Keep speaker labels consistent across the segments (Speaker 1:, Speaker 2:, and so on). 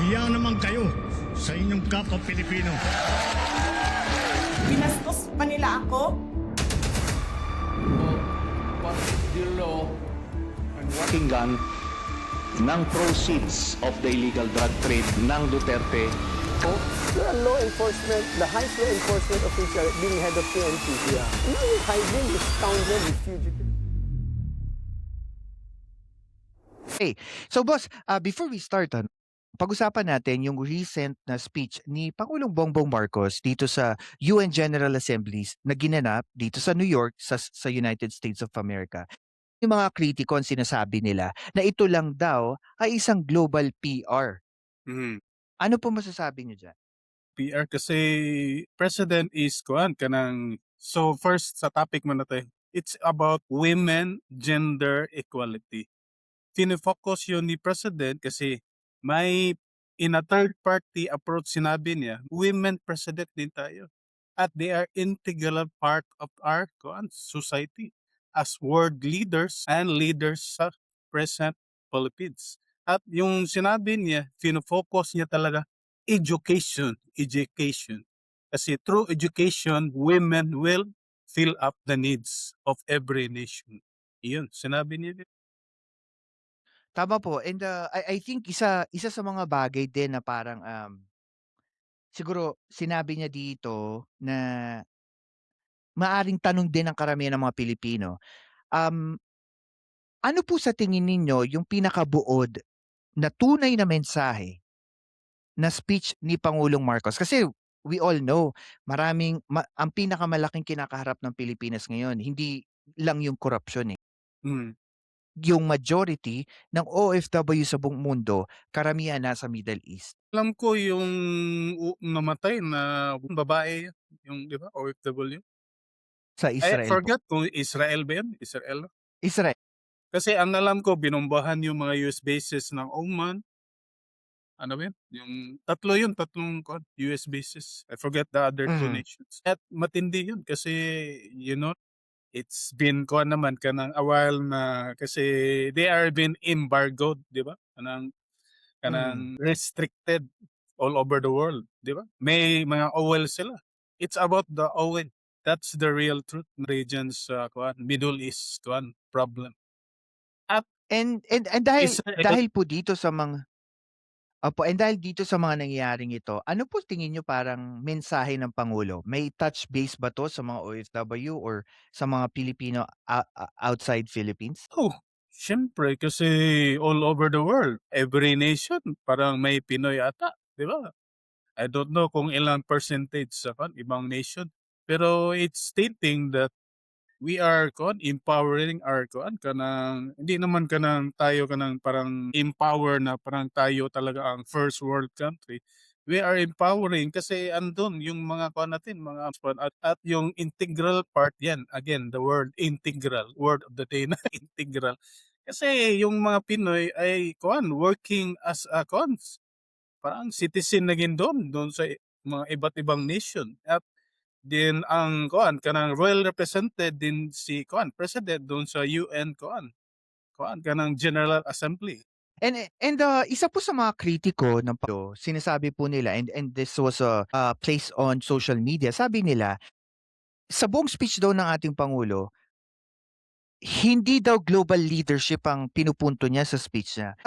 Speaker 1: Hiya naman kayo sa inyong kapwa Pilipino.
Speaker 2: Binastos pa nila ako.
Speaker 3: What is the law and what
Speaker 4: Pakinggan ng proceeds of the illegal drug trade ng Duterte.
Speaker 5: The law enforcement, the highest law enforcement official being head of PNP. Yeah. Now you're hiding this scoundrel, this fugitive.
Speaker 6: Okay. So boss, before we start, pag-usapan natin yung recent na speech ni Pangulong Bongbong Marcos dito sa UN General Assemblies na ginanap dito sa New York sa United States of America. Yung mga kritiko ang sinasabi nila na ito lang daw ay isang global PR. Ano po masasabi niyo dyan?
Speaker 7: PR kasi president is kuan kanang so first sa topic mo na to, it's about women gender equality. Fine-focus yun ni president kasi may in a third party approach sinabi niya women president din tayo at they are integral part of our kuan society as world leaders and leaders sa present Philippines. At yung sinabi niya, fino-focus niya talaga education. Kasi through education, women will fill up the needs of every nation. Iyon, sinabi niya.
Speaker 6: Tama po. And I think isa sa mga bagay din na parang siguro sinabi niya dito na maaring tanong din ng karamihan ng mga Pilipino. Ano po sa tingin ninyo yung pinakabuod na tunay na mensahe na speech ni Pangulong Marcos? Kasi we all know, ang pinakamalaking kinakaharap ng Pilipinas ngayon, hindi lang yung korupsyon eh. Yung majority ng OFW sa buong mundo, karamihan nasa Middle East.
Speaker 7: Alam ko yung namatay na babae, yung di ba, OFW.
Speaker 6: Sa
Speaker 7: I
Speaker 6: Israel po.
Speaker 7: forgot kung Israel ba yun? Israel.
Speaker 6: Israel.
Speaker 7: Kasi ang alam ko, binombahan yung mga US bases ng Oman. Ano ba yun? Yung tatlong US bases. I forget the other two nations. At matindi yun kasi, you know, it's been naman kanang a while na kasi they are been embargoed, di ba? Kanang restricted all over the world, di ba? May mga oil sila. It's about the oil. That's the real truth. Regions Middle East problem.
Speaker 6: And dahil
Speaker 7: Israel-
Speaker 6: dahil po dito sa mga and dahil dito sa mga nangyayaring ito, ano po tingin niyo parang mensahe ng Pangulo? May touch base ba to sa mga OFW or sa mga Pilipino outside Philippines?
Speaker 7: Oh, syempre kasi all over the world, every nation parang may Pinoy ata, di ba? I don't know kung ilang percentage sa ibang nation, pero it's stating that we are empowering our kanang hindi naman tayo parang empower na parang tayo talaga ang first world country. We are empowering kasi andun yung mga natin, mga at yung integral part yan. Again, the word integral, word of the day na integral. Kasi yung mga Pinoy ay working as a parang citizen na doon sa mga iba't ibang nation. At din ang kanang royal represented din si president doon sa UN kanang General Assembly.
Speaker 6: And isa po sa mga kritiko ng Pangulo, sinasabi po nila and this was placed on social media. Sabi nila, sa buong speech daw ng ating Pangulo, hindi daw global leadership ang pinupunto niya sa speech niya.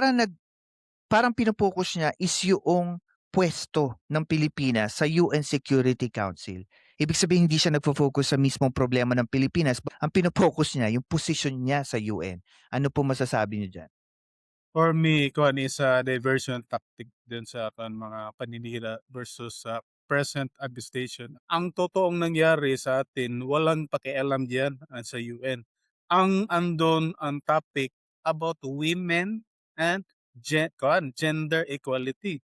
Speaker 6: Parang pinopokus niya is yung pwesto ng Pilipinas sa UN Security Council. Ibig sabihin hindi siya nagfo-focus sa mismong problema ng Pilipinas. Ang pinopokus niya yung position niya sa UN. Ano po masasabi niyo diyan?
Speaker 7: For me, is a diversion tactic din sa mga paninira versus sa present administration. Ang totoong nangyari sa atin, walang pakialam diyan sa UN. Ang andon ang topic about women and gender equality.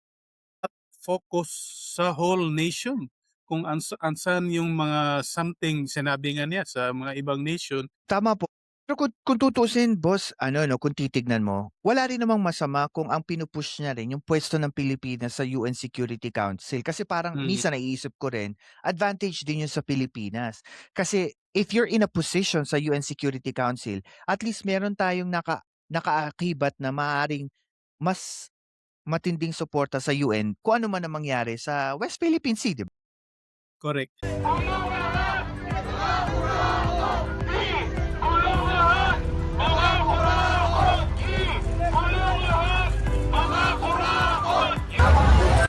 Speaker 7: At focus sa whole nation kung ansan yung mga something sinabi nga niya sa mga ibang nation.
Speaker 6: Tama po. Pero kung tutuusin, boss, kung titignan mo, wala rin namang masama kung ang pinupush niya rin yung pwesto ng Pilipinas sa UN Security Council. Kasi parang minsan naiisip ko rin, advantage din yun sa Pilipinas. Kasi if you're in a position sa UN Security Council, at least meron tayong nakaakibat na maaaring mas matinding suporta sa UN kung ano man ang mangyari sa West Philippine Sea, di ba?
Speaker 7: Correct.